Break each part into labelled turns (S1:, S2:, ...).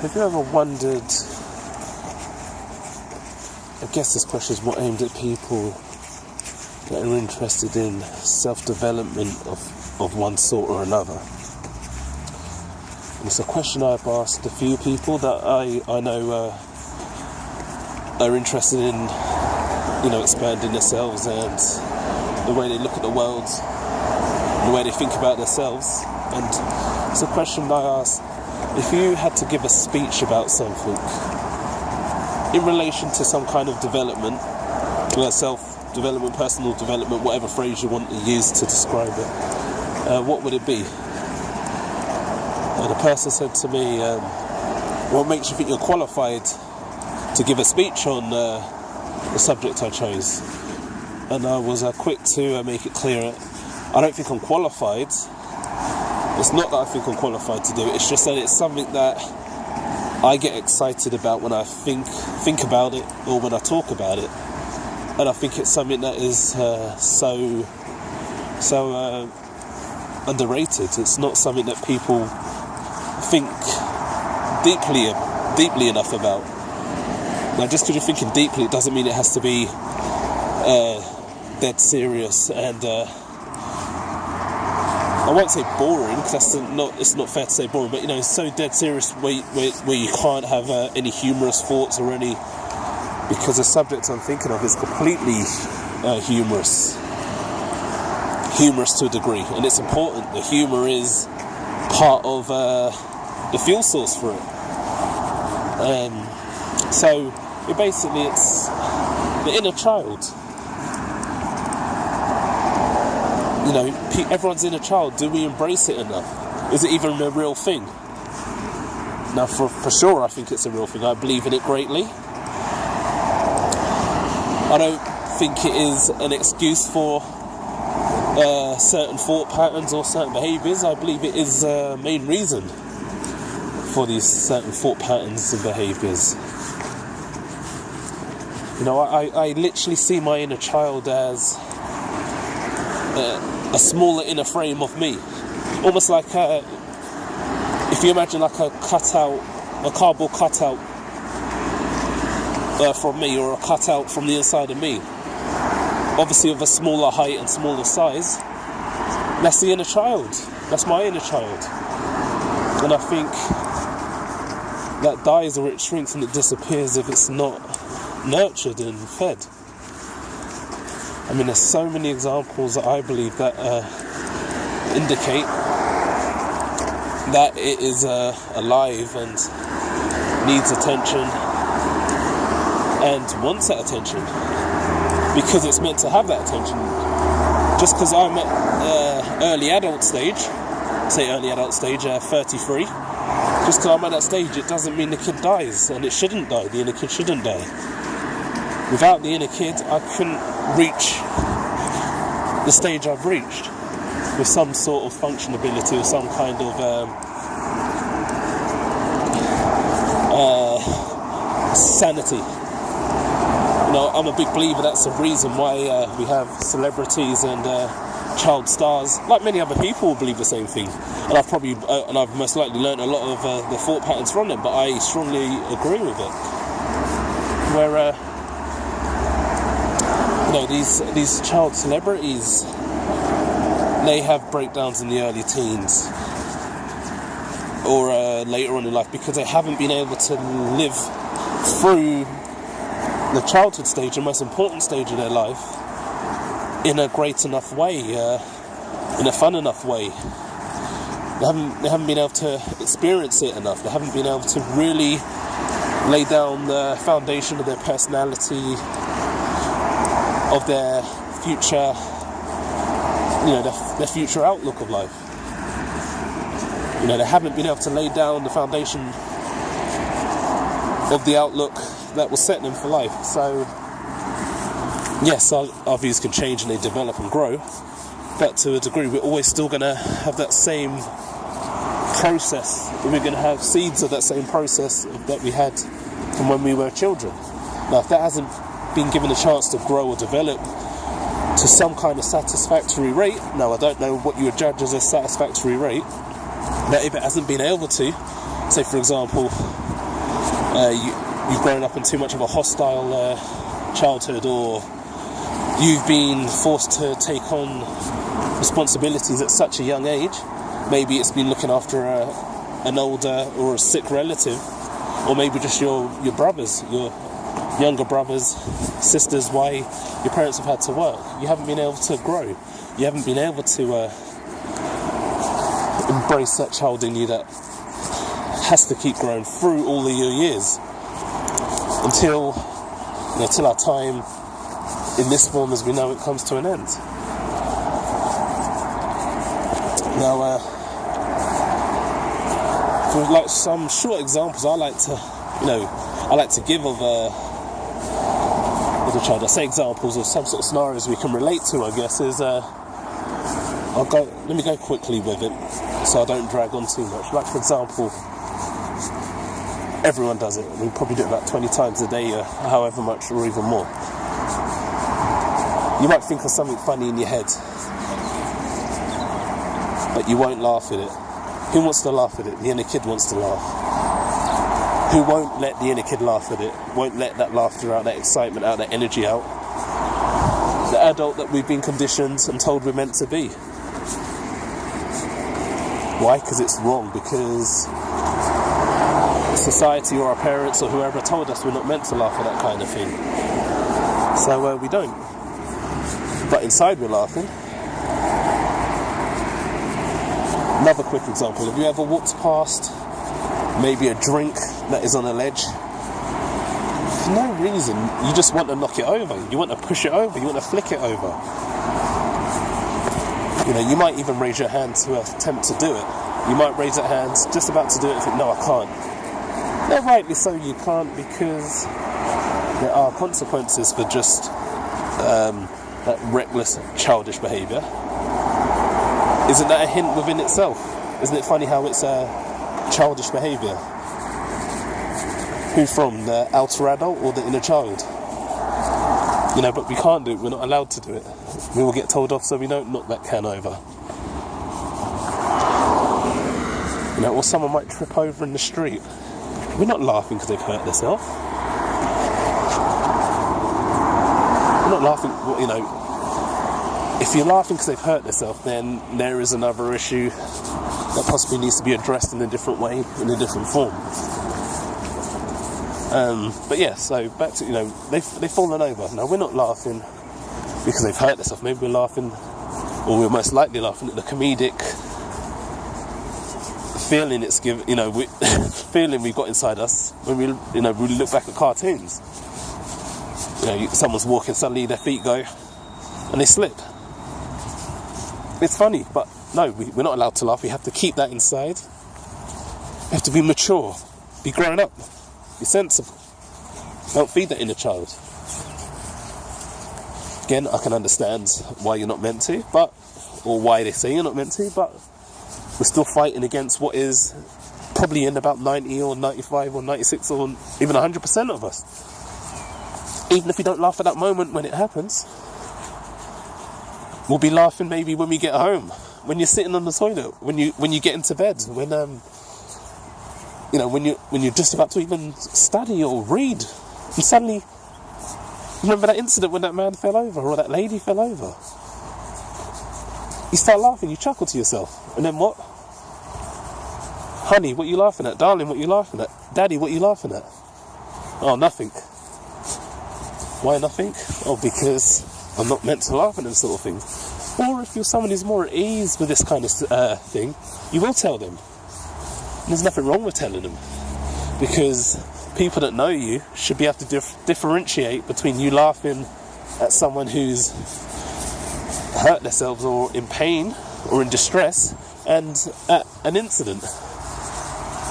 S1: Have you ever wondered, I guess this question is more aimed at people that are interested in self-development of one sort or another. And it's a question I've asked a few people that I know are interested in, expanding themselves and the way they look at the world, the way they think about themselves. And it's a question I asked: if you had to give a speech about something in relation to some kind of development, self-development, personal development, whatever phrase you want to use to describe it, what would it be? And the person said to me, what makes you think you're qualified to give a speech on the subject I chose? And I was quick to make it clear, I don't think I'm qualified. It's not that I think I'm qualified to do it, it's just that it's something that I get excited about when I think about it or when I talk about it. And I think it's something that is so underrated. It's not something that people think deeply enough about. Now, just because you're thinking deeply, it doesn't mean it has to be dead serious and I won't say boring, because it's not fair to say boring, but it's so dead serious where you can't have any humorous thoughts or any, because the subject I'm thinking of is completely humorous to a degree, and it's important. The humour is part of the fuel source for it. So it's the inner child. Everyone's inner child. Do we embrace it enough? Is it even a real thing? Now, for sure, I think it's a real thing. I believe in it greatly. I don't think it is an excuse for certain thought patterns or certain behaviours. I believe it is a main reason for these certain thought patterns and behaviours. I literally see my inner child as a smaller inner frame of me, almost like if you imagine like a cardboard cutout from me, or a cutout from the inside of me, obviously of a smaller height and smaller size. That's the inner child. That's my inner child, and I think that dies, or it shrinks and it disappears if it's not nurtured and fed. There's so many examples that I believe that indicate that it is alive and needs attention and wants that attention because it's meant to have that attention. Just because I'm at early adult stage, 33, just because I'm at that stage, it doesn't mean the kid dies, and it shouldn't die. The inner kid shouldn't die. Without the inner kid, I couldn't reach the stage I've reached with some sort of functionability or some kind of sanity. I'm a big believer that's the reason why we have celebrities and child stars. Like many other people will believe the same thing, and I've most likely learned a lot of the thought patterns from them, but I strongly agree with it. Where these child celebrities, they have breakdowns in the early teens or later on in life because they haven't been able to live through the childhood stage, the most important stage of their life, in a great enough way, in a fun enough way. They haven't been able to experience it enough. They haven't been able to really lay down the foundation of their personality, of their future, their future outlook of life. They haven't been able to lay down the foundation of the outlook that will set them for life. So, yes, our views can change and they develop and grow, but to a degree, we're always still going to have that same process. We're going to have seeds of that same process that we had from when we were children. Now, if that hasn't been given a chance to grow or develop to some kind of satisfactory rate, now I don't know what you would judge as a satisfactory rate, but if it hasn't been able to, say for example, you've grown up in too much of a hostile childhood, or you've been forced to take on responsibilities at such a young age. Maybe it's been looking after an older or a sick relative, or maybe just your brothers, your younger brothers, sisters, why your parents have had to work. You haven't been able to grow. You haven't been able to embrace that child in you that has to keep growing through all of your years until our time in this form as we know it comes to an end. Now, for like some short examples, I like to give of a child. I say examples of some sort of scenarios we can relate to, I guess, is let me go quickly with it so I don't drag on too much. Like, for example, everyone does it. We probably do it about 20 times a day, or however much, or even more. You might think of something funny in your head, but you won't laugh at it. Who wants to laugh at it? The inner kid wants to laugh. Who won't let the inner kid laugh at it? Won't let that laughter out, that excitement out, that energy out? The adult that we've been conditioned and told we're meant to be. Why? Because it's wrong. Because society or our parents or whoever told us we're not meant to laugh at that kind of thing. So we don't. But inside we're laughing. Another quick example. Have you ever walked past maybe a drink that is on a ledge? For no reason. You just want to knock it over. You want to push it over. You want to flick it over. You might even raise your hand to attempt to do it. You might raise your hand just about to do it and think, no, I can't. No, rightly so you can't, because there are consequences for just that reckless, childish behaviour. Isn't that a hint within itself? Isn't it funny how it's childish behaviour? Who from, the outer adult or the inner child? But we can't do it. We're not allowed to do it. We will get told off so we don't knock that can over. Or someone might trip over in the street. We're not laughing because they've hurt themselves. We're not laughing, if you're laughing because they've hurt themselves, then there is another issue that possibly needs to be addressed in a different way, in a different form. But yeah, so back to, they've fallen over. Now, we're not laughing because they've hurt themselves. Maybe we're laughing, or we're most likely laughing at the comedic feeling it's given, feeling we've got inside us when we look back at cartoons. Someone's walking, suddenly their feet go and they slip. It's funny, but no, we're not allowed to laugh. We have to keep that inside. We have to be mature, be grown up, be sensible. Don't feed that inner child. Again, I can understand why you're not meant to, or why they say you're not meant to, but we're still fighting against what is probably in about 90 or 95 or 96 or even 100% of us. Even if we don't laugh at that moment when it happens, we'll be laughing maybe when we get home, when you're sitting on the toilet, when you get into bed, when you're just about to even study or read, and suddenly remember that incident when that man fell over or that lady fell over. You start laughing, you chuckle to yourself, and then what? Honey, what are you laughing at? Darling, what are you laughing at? Daddy, what are you laughing at? Oh, nothing. Why nothing? Oh, because I'm not meant to laugh at them sort of things. Or if you're someone who's more at ease with this kind of thing, you will tell them. And there's nothing wrong with telling them, because people that know you should be able to differentiate between you laughing at someone who's hurt themselves or in pain or in distress, and at an incident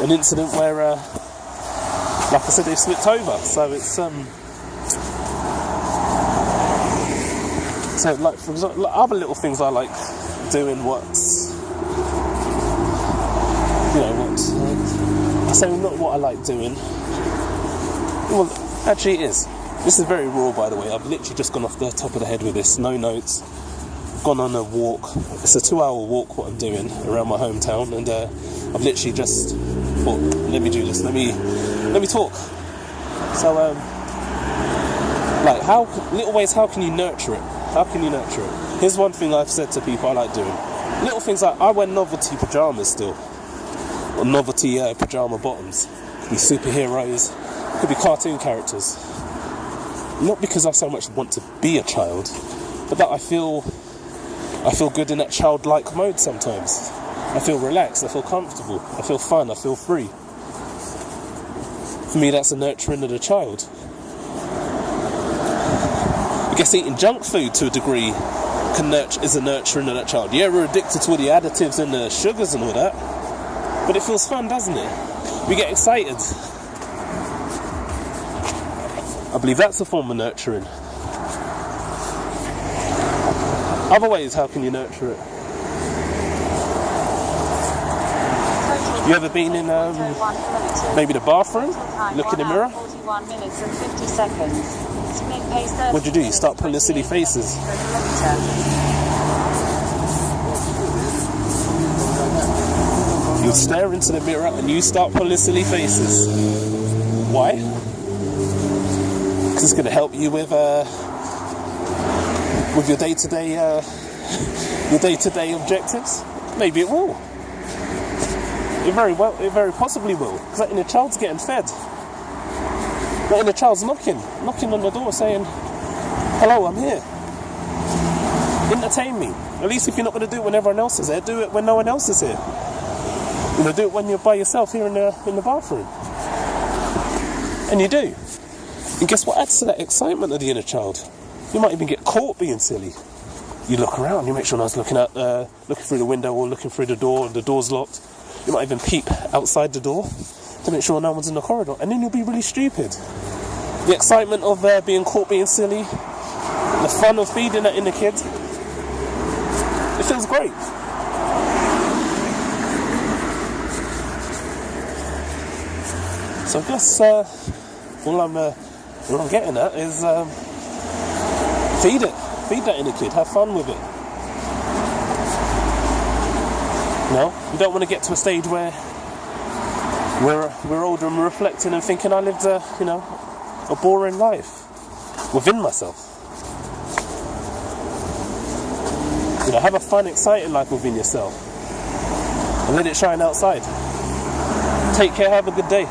S1: where like I said, they slipped over. So it's so like, for example, other little things I like doing, I say not what I like doing. Well, actually it is. This is very raw, by the way. I've literally just gone off the top of the head with this, no notes. Gone on a walk. It's a 2-hour walk what I'm doing around my hometown, and I've literally just thought, let me do this, let me talk. So, like, little ways, how can you nurture it? How can you nurture it? Here's one thing I've said to people I like doing. Little things like, I wear novelty pyjamas still. Or novelty pyjama bottoms. Could be superheroes, could be cartoon characters. Not because I so much want to be a child, but that I feel good in that childlike mode sometimes. I feel relaxed, I feel comfortable, I feel fun, I feel free. For me, that's a nurturing of the child. I guess eating junk food to a degree is a nurturing of that child. Yeah, we're addicted to all the additives and the sugars and all that, but it feels fun, doesn't it? We get excited. I believe that's a form of nurturing. Other ways, how can you nurture it? You ever been in maybe the bathroom, look in the mirror?
S2: 41 minutes and 50 seconds.
S1: What do? You start pulling silly faces. You stare into the mirror and you start pulling silly faces. Why? Because it's going to help you with your day-to-day objectives. Maybe it will. It very possibly will. Because that inner child's getting fed. That inner child's knocking on the door saying, hello, I'm here. Entertain me. At least if you're not going to do it when everyone else is there, do it when no one else is here. You know, do it when you're by yourself here in the bathroom. And you do. And guess what adds to that excitement of the inner child? You might even get caught being silly. You look around, you make sure no one's looking through the window or looking through the door, and the door's locked. You might even peep outside the door to make sure no one's in the corridor, and then you'll be really stupid. The excitement of being caught being silly, the fun of feeding that inner kid, it feels great. So I guess all I'm getting at is feed that inner kid, have fun with it. No, you don't want to get to a stage where we're older and we're reflecting and thinking I lived a boring life within myself. You know, have a fun, exciting life within yourself and let it shine outside. Take care, have a good day.